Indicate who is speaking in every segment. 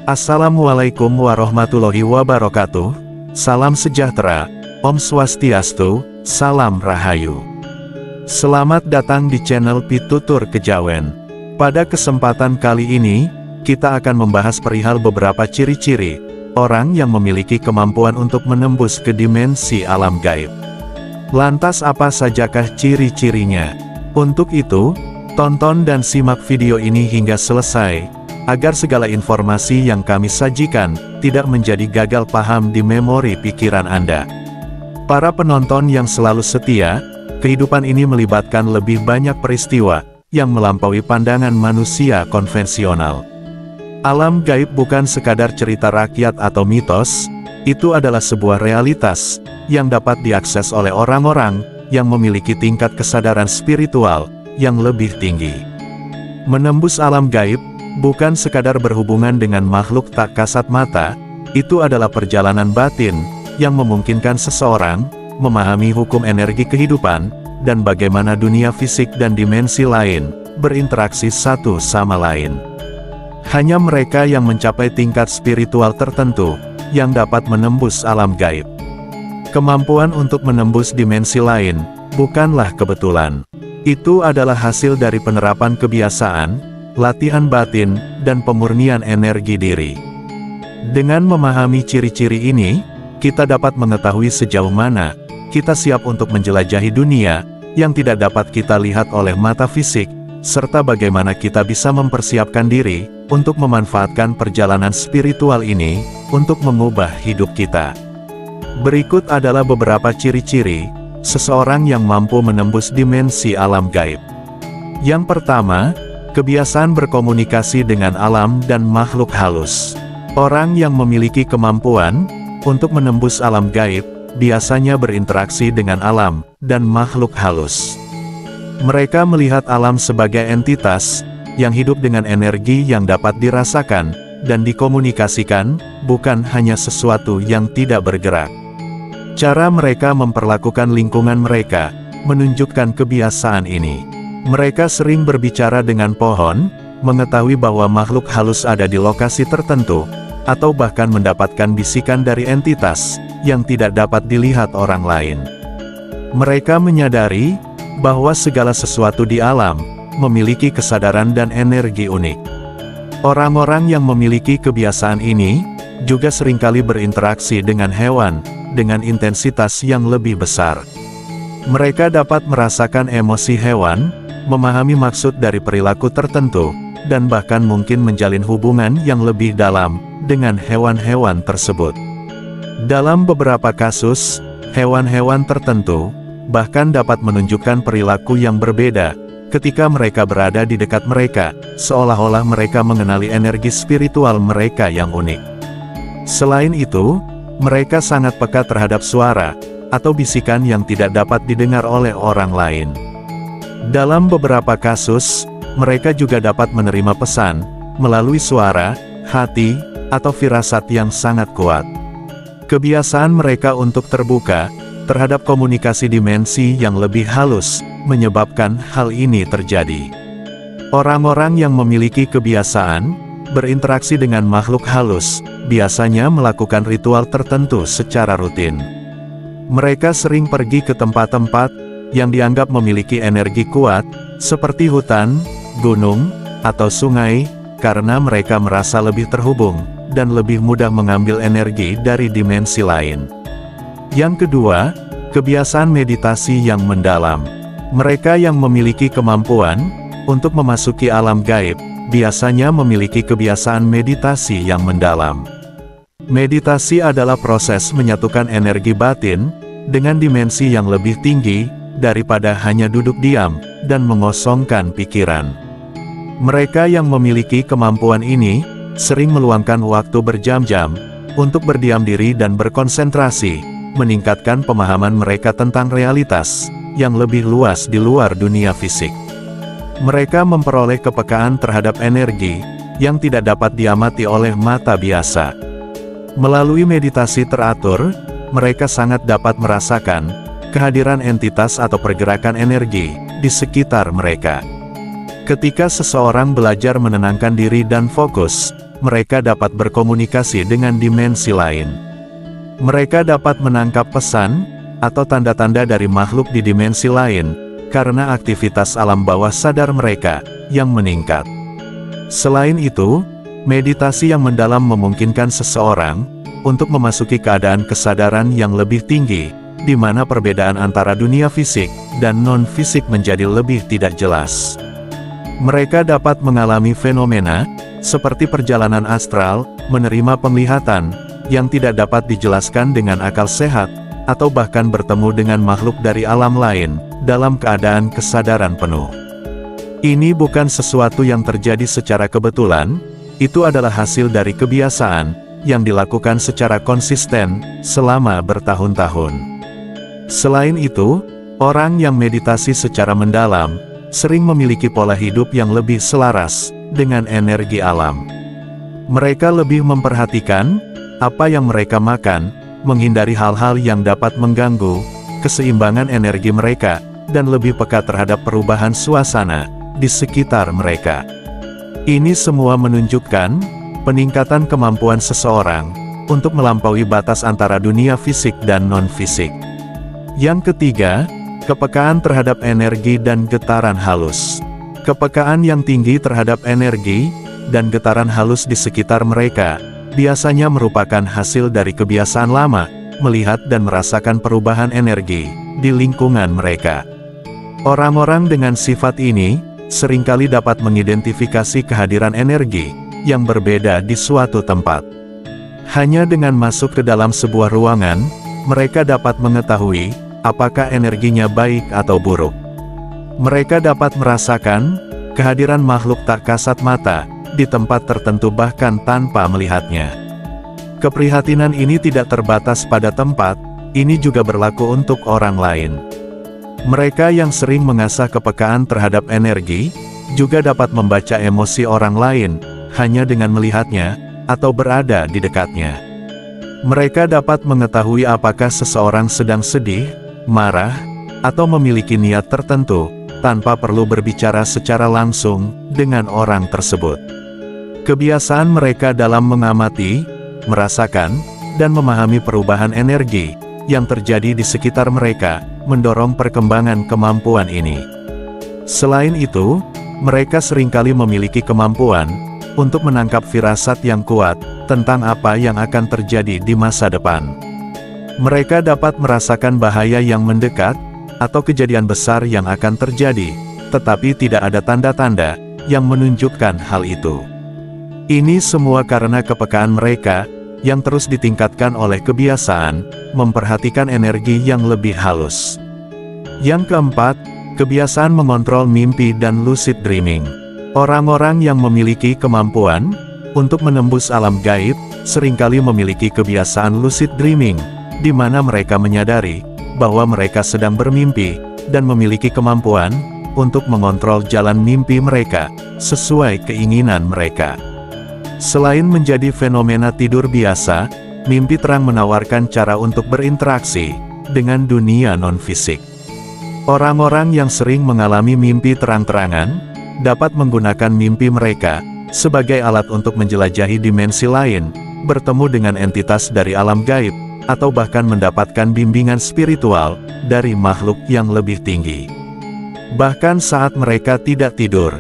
Speaker 1: Assalamualaikum warahmatullahi wabarakatuh. Salam sejahtera, Om Swastiastu, Salam Rahayu. Selamat datang di channel Pitutur Kejawen. Pada kesempatan kali ini, kita akan membahas perihal beberapa ciri-ciri orang yang memiliki kemampuan untuk menembus ke dimensi alam gaib. Lantas apa sajakah ciri-cirinya? Untuk itu, tonton dan simak video ini hingga selesai, agar segala informasi yang kami sajikan, tidak menjadi gagal paham di memori pikiran Anda. Para penonton yang selalu setia, kehidupan ini melibatkan lebih banyak peristiwa, yang melampaui pandangan manusia konvensional. Alam gaib bukan sekadar cerita rakyat atau mitos, itu adalah sebuah realitas, yang dapat diakses oleh orang-orang, yang memiliki tingkat kesadaran spiritual, yang lebih tinggi. Menembus alam gaib, bukan sekadar berhubungan dengan makhluk tak kasat mata, itu adalah perjalanan batin, yang memungkinkan seseorang, memahami hukum energi kehidupan, dan bagaimana dunia fisik dan dimensi lain, berinteraksi satu sama lain. Hanya mereka yang mencapai tingkat spiritual tertentu, yang dapat menembus alam gaib. Kemampuan untuk menembus dimensi lain, bukanlah kebetulan. Itu adalah hasil dari penerapan kebiasaan, latihan batin, dan pemurnian energi diri. Dengan memahami ciri-ciri ini, kita dapat mengetahui sejauh mana kita siap untuk menjelajahi dunia yang tidak dapat kita lihat oleh mata fisik, serta bagaimana kita bisa mempersiapkan diri untuk memanfaatkan perjalanan spiritual ini untuk mengubah hidup kita. Berikut adalah beberapa ciri-ciri seseorang yang mampu menembus dimensi alam gaib. Yang pertama, kebiasaan berkomunikasi dengan alam dan makhluk halus. Orang yang memiliki kemampuan untuk menembus alam gaib, biasanya berinteraksi dengan alam dan makhluk halus. Mereka melihat alam sebagai entitas yang hidup dengan energi yang dapat dirasakan dan dikomunikasikan, bukan hanya sesuatu yang tidak bergerak. Cara mereka memperlakukan lingkungan mereka menunjukkan kebiasaan ini. Mereka sering berbicara dengan pohon, mengetahui bahwa makhluk halus ada di lokasi tertentu, atau bahkan mendapatkan bisikan dari entitas yang tidak dapat dilihat orang lain. Mereka menyadari bahwa segala sesuatu di alam memiliki kesadaran dan energi unik. Orang-orang yang memiliki kebiasaan ini juga seringkali berinteraksi dengan hewan dengan intensitas yang lebih besar. Mereka dapat merasakan emosi hewan, memahami maksud dari perilaku tertentu, dan bahkan mungkin menjalin hubungan yang lebih dalam dengan hewan-hewan tersebut. Dalam beberapa kasus, hewan-hewan tertentu bahkan dapat menunjukkan perilaku yang berbeda ketika mereka berada di dekat mereka, seolah-olah mereka mengenali energi spiritual mereka yang unik. Selain itu, mereka sangat peka terhadap suara atau bisikan yang tidak dapat didengar oleh orang lain. Dalam beberapa kasus, mereka juga dapat menerima pesan melalui suara, hati, atau firasat yang sangat kuat. Kebiasaan mereka untuk terbuka terhadap komunikasi dimensi yang lebih halus menyebabkan hal ini terjadi. Orang-orang yang memiliki kebiasaan berinteraksi dengan makhluk halus biasanya melakukan ritual tertentu secara rutin. Mereka sering pergi ke tempat-tempat yang dianggap memiliki energi kuat, seperti hutan, gunung, atau sungai, karena mereka merasa lebih terhubung, dan lebih mudah mengambil energi dari dimensi lain. Yang kedua, kebiasaan meditasi yang mendalam. Mereka yang memiliki kemampuan untuk memasuki alam gaib, biasanya memiliki kebiasaan meditasi yang mendalam. Meditasi adalah proses menyatukan energi batin dengan dimensi yang lebih tinggi daripada hanya duduk diam dan mengosongkan pikiran. Mereka yang memiliki kemampuan ini sering meluangkan waktu berjam-jam untuk berdiam diri dan berkonsentrasi, meningkatkan pemahaman mereka tentang realitas yang lebih luas di luar dunia fisik. Mereka memperoleh kepekaan terhadap energi yang tidak dapat diamati oleh mata biasa. Melalui meditasi teratur, mereka sangat dapat merasakan kehadiran entitas atau pergerakan energi di sekitar mereka. Ketika seseorang belajar menenangkan diri dan fokus, mereka dapat berkomunikasi dengan dimensi lain. Mereka dapat menangkap pesan atau tanda-tanda dari makhluk di dimensi lain karena aktivitas alam bawah sadar mereka yang meningkat. Selain itu, meditasi yang mendalam memungkinkan seseorang untuk memasuki keadaan kesadaran yang lebih tinggi, di mana perbedaan antara dunia fisik dan non-fisik menjadi lebih tidak jelas. Mereka dapat mengalami fenomena seperti perjalanan astral, menerima penglihatan yang tidak dapat dijelaskan dengan akal sehat, atau bahkan bertemu dengan makhluk dari alam lain dalam keadaan kesadaran penuh. Ini bukan sesuatu yang terjadi secara kebetulan, itu adalah hasil dari kebiasaan yang dilakukan secara konsisten selama bertahun-tahun. Selain itu, orang yang meditasi secara mendalam sering memiliki pola hidup yang lebih selaras dengan energi alam. Mereka lebih memperhatikan apa yang mereka makan, menghindari hal-hal yang dapat mengganggu keseimbangan energi mereka, dan lebih peka terhadap perubahan suasana di sekitar mereka. Ini semua menunjukkan peningkatan kemampuan seseorang untuk melampaui batas antara dunia fisik dan non-fisik. Yang ketiga, kepekaan terhadap energi dan getaran halus. Kepekaan yang tinggi terhadap energi dan getaran halus di sekitar mereka biasanya merupakan hasil dari kebiasaan lama melihat dan merasakan perubahan energi di lingkungan mereka. Orang-orang dengan sifat ini seringkali dapat mengidentifikasi kehadiran energi yang berbeda di suatu tempat. Hanya dengan masuk ke dalam sebuah ruangan, mereka dapat mengetahui apakah energinya baik atau buruk. Mereka dapat merasakan kehadiran makhluk tak kasat mata di tempat tertentu bahkan tanpa melihatnya. Keprihatinan ini tidak terbatas pada tempat, ini juga berlaku untuk orang lain. Mereka yang sering mengasah kepekaan terhadap energi, juga dapat membaca emosi orang lain, hanya dengan melihatnya, atau berada di dekatnya. Mereka dapat mengetahui apakah seseorang sedang sedih, marah, atau memiliki niat tertentu, tanpa perlu berbicara secara langsung dengan orang tersebut. Kebiasaan mereka dalam mengamati, merasakan, dan memahami perubahan energi yang terjadi di sekitar mereka, mendorong perkembangan kemampuan ini. Selain itu, mereka seringkali memiliki kemampuan untuk menangkap firasat yang kuat tentang apa yang akan terjadi di masa depan. Mereka dapat merasakan bahaya yang mendekat, atau kejadian besar yang akan terjadi, tetapi tidak ada tanda-tanda yang menunjukkan hal itu. Ini semua karena kepekaan mereka yang terus ditingkatkan oleh kebiasaan memperhatikan energi yang lebih halus. Yang keempat, kebiasaan mengontrol mimpi dan lucid dreaming. Orang-orang yang memiliki kemampuan untuk menembus alam gaib seringkali memiliki kebiasaan lucid dreaming, di mana mereka menyadari bahwa mereka sedang bermimpi dan memiliki kemampuan untuk mengontrol jalan mimpi mereka sesuai keinginan mereka. Selain menjadi fenomena tidur biasa, mimpi terang menawarkan cara untuk berinteraksi dengan dunia non-fisik. Orang-orang yang sering mengalami mimpi terang-terangan dapat menggunakan mimpi mereka sebagai alat untuk menjelajahi dimensi lain, bertemu dengan entitas dari alam gaib, atau bahkan mendapatkan bimbingan spiritual dari makhluk yang lebih tinggi. Bahkan saat mereka tidak tidur,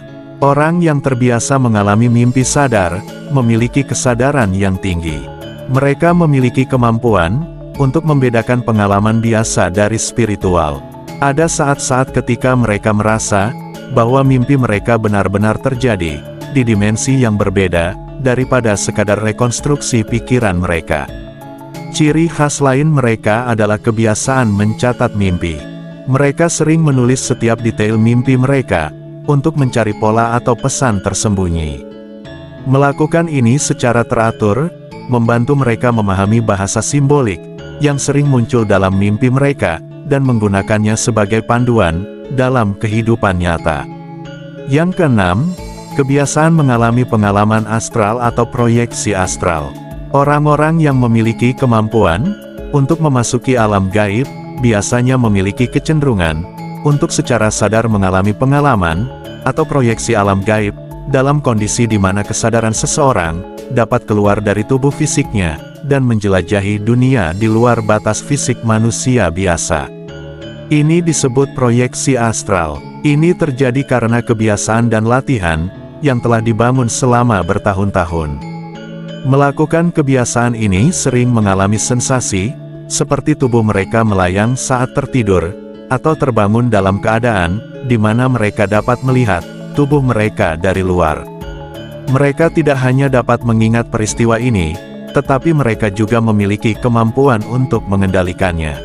Speaker 1: orang yang terbiasa mengalami mimpi sadar memiliki kesadaran yang tinggi. Mereka memiliki kemampuan untuk membedakan pengalaman biasa dari spiritual. Ada saat-saat ketika mereka merasa bahwa mimpi mereka benar-benar terjadi di dimensi yang berbeda daripada sekadar rekonstruksi pikiran mereka. Ciri khas lain mereka adalah kebiasaan mencatat mimpi. Mereka sering menulis setiap detail mimpi mereka untuk mencari pola atau pesan tersembunyi. Melakukan ini secara teratur membantu mereka memahami bahasa simbolik yang sering muncul dalam mimpi mereka dan menggunakannya sebagai panduan dalam kehidupan nyata. Yang keenam, kebiasaan mengalami pengalaman astral atau proyeksi astral. Orang-orang yang memiliki kemampuan untuk memasuki alam gaib biasanya memiliki kecenderungan untuk secara sadar mengalami pengalaman atau proyeksi alam gaib dalam kondisi di mana kesadaran seseorang dapat keluar dari tubuh fisiknya, dan menjelajahi dunia di luar batas fisik manusia biasa. Ini disebut proyeksi astral. Ini terjadi karena kebiasaan dan latihan, yang telah dibangun selama bertahun-tahun. Melakukan kebiasaan ini sering mengalami sensasi, seperti tubuh mereka melayang saat tertidur, atau terbangun dalam keadaan, di mana mereka dapat melihat tubuh mereka dari luar. Mereka tidak hanya dapat mengingat peristiwa ini, tetapi mereka juga memiliki kemampuan untuk mengendalikannya.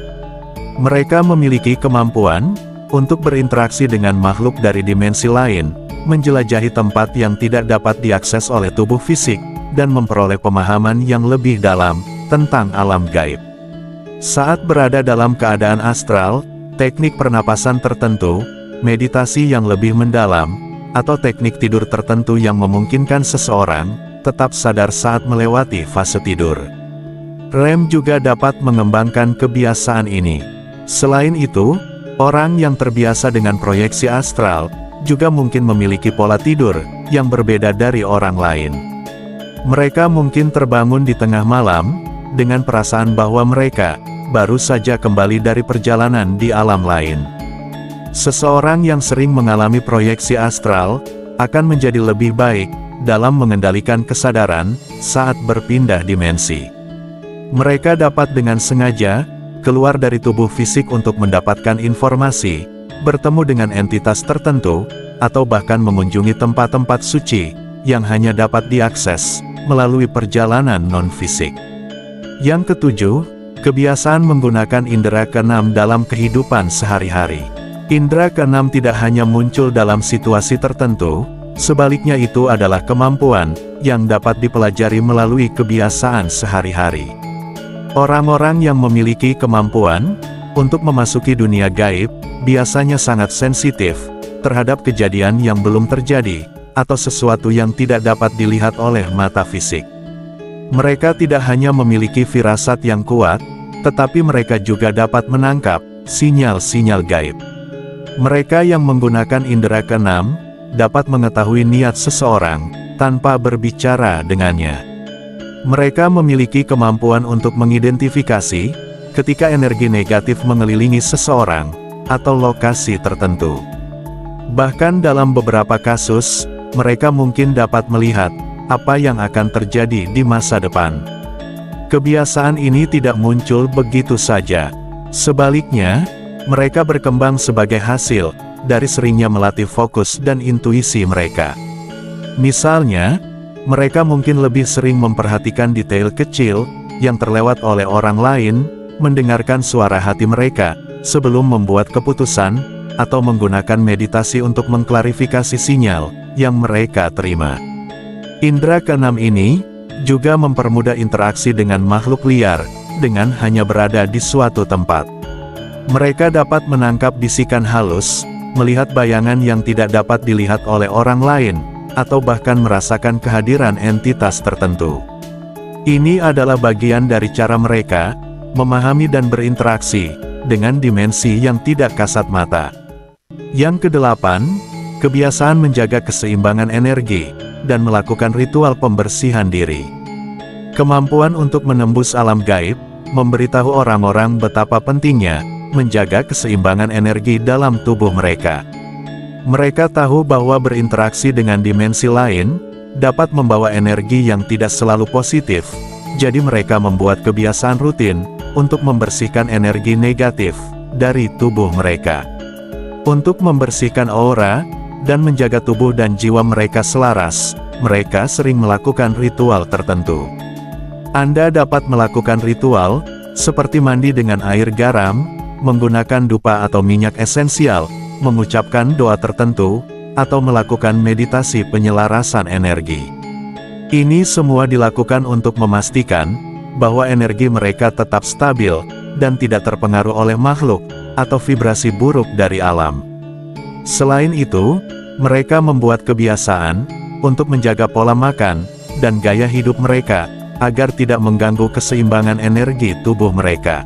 Speaker 1: Mereka memiliki kemampuan untuk berinteraksi dengan makhluk dari dimensi lain, menjelajahi tempat yang tidak dapat diakses oleh tubuh fisik, dan memperoleh pemahaman yang lebih dalam tentang alam gaib. Saat berada dalam keadaan astral, teknik pernapasan tertentu, meditasi yang lebih mendalam, atau teknik tidur tertentu yang memungkinkan seseorang tetap sadar saat melewati fase tidur. REM juga dapat mengembangkan kebiasaan ini. Selain itu, orang yang terbiasa dengan proyeksi astral juga mungkin memiliki pola tidur yang berbeda dari orang lain. Mereka mungkin terbangun di tengah malam dengan perasaan bahwa mereka baru saja kembali dari perjalanan di alam lain. Seseorang yang sering mengalami proyeksi astral akan menjadi lebih baik dalam mengendalikan kesadaran saat berpindah dimensi. Mereka dapat dengan sengaja keluar dari tubuh fisik untuk mendapatkan informasi, bertemu dengan entitas tertentu, atau bahkan mengunjungi tempat-tempat suci yang hanya dapat diakses melalui perjalanan non-fisik. Yang ketujuh, kebiasaan menggunakan indera keenam dalam kehidupan sehari-hari. Indera keenam tidak hanya muncul dalam situasi tertentu, sebaliknya itu adalah kemampuan yang dapat dipelajari melalui kebiasaan sehari-hari. Orang-orang yang memiliki kemampuan untuk memasuki dunia gaib biasanya sangat sensitif terhadap kejadian yang belum terjadi, atau sesuatu yang tidak dapat dilihat oleh mata fisik. Mereka tidak hanya memiliki firasat yang kuat, tetapi mereka juga dapat menangkap sinyal-sinyal gaib. Mereka yang menggunakan indera keenam dapat mengetahui niat seseorang tanpa berbicara dengannya. Mereka memiliki kemampuan untuk mengidentifikasi ketika energi negatif mengelilingi seseorang atau lokasi tertentu. Bahkan dalam beberapa kasus, mereka mungkin dapat melihat apa yang akan terjadi di masa depan. Kebiasaan ini tidak muncul begitu saja. Sebaliknya, mereka berkembang sebagai hasil dari seringnya melatih fokus dan intuisi mereka. Misalnya, mereka mungkin lebih sering memperhatikan detail kecil yang terlewat oleh orang lain, mendengarkan suara hati mereka sebelum membuat keputusan, atau menggunakan meditasi untuk mengklarifikasi sinyal yang mereka terima. Indera keenam ini juga mempermudah interaksi dengan makhluk liar dengan hanya berada di suatu tempat. Mereka dapat menangkap bisikan halus, melihat bayangan yang tidak dapat dilihat oleh orang lain, atau bahkan merasakan kehadiran entitas tertentu. Ini adalah bagian dari cara mereka memahami dan berinteraksi dengan dimensi yang tidak kasat mata. Yang kedelapan, kebiasaan menjaga keseimbangan energi dan melakukan ritual pembersihan diri. Kemampuan untuk menembus alam gaib memberitahu orang-orang betapa pentingnya menjaga keseimbangan energi dalam tubuh mereka. Mereka tahu bahwa berinteraksi dengan dimensi lain dapat membawa energi yang tidak selalu positif, jadi mereka membuat kebiasaan rutin untuk membersihkan energi negatif dari tubuh mereka. Untuk membersihkan aura dan menjaga tubuh dan jiwa mereka selaras, mereka sering melakukan ritual tertentu. Anda dapat melakukan ritual seperti mandi dengan air garam, menggunakan dupa atau minyak esensial, mengucapkan doa tertentu, atau melakukan meditasi penyelarasan energi. Ini semua dilakukan untuk memastikan bahwa energi mereka tetap stabil dan tidak terpengaruh oleh makhluk atau vibrasi buruk dari alam. Selain itu, mereka membuat kebiasaan untuk menjaga pola makan dan gaya hidup mereka agar tidak mengganggu keseimbangan energi tubuh mereka.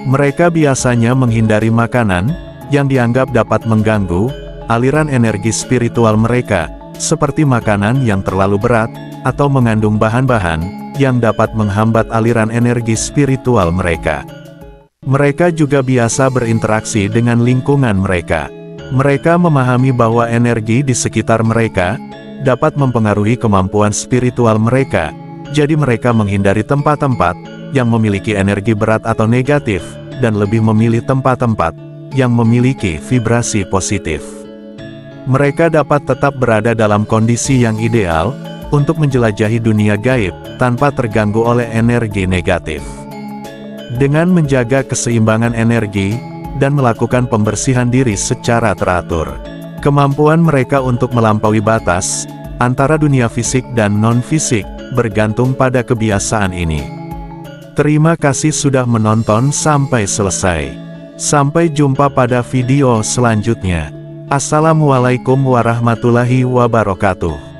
Speaker 1: Mereka biasanya menghindari makanan yang dianggap dapat mengganggu aliran energi spiritual mereka, seperti makanan yang terlalu berat, atau mengandung bahan-bahan yang dapat menghambat aliran energi spiritual mereka. Mereka juga biasa berinteraksi dengan lingkungan mereka. Mereka memahami bahwa energi di sekitar mereka dapat mempengaruhi kemampuan spiritual mereka, jadi mereka menghindari tempat-tempat yang memiliki energi berat atau negatif, dan lebih memilih tempat-tempat yang memiliki vibrasi positif. Mereka dapat tetap berada dalam kondisi yang ideal untuk menjelajahi dunia gaib tanpa terganggu oleh energi negatif. Dengan menjaga keseimbangan energi dan melakukan pembersihan diri secara teratur, kemampuan mereka untuk melampaui batas antara dunia fisik dan non-fisik bergantung pada kebiasaan ini. Terima kasih sudah menonton sampai selesai. Sampai jumpa pada video selanjutnya. Assalamualaikum warahmatullahi wabarakatuh.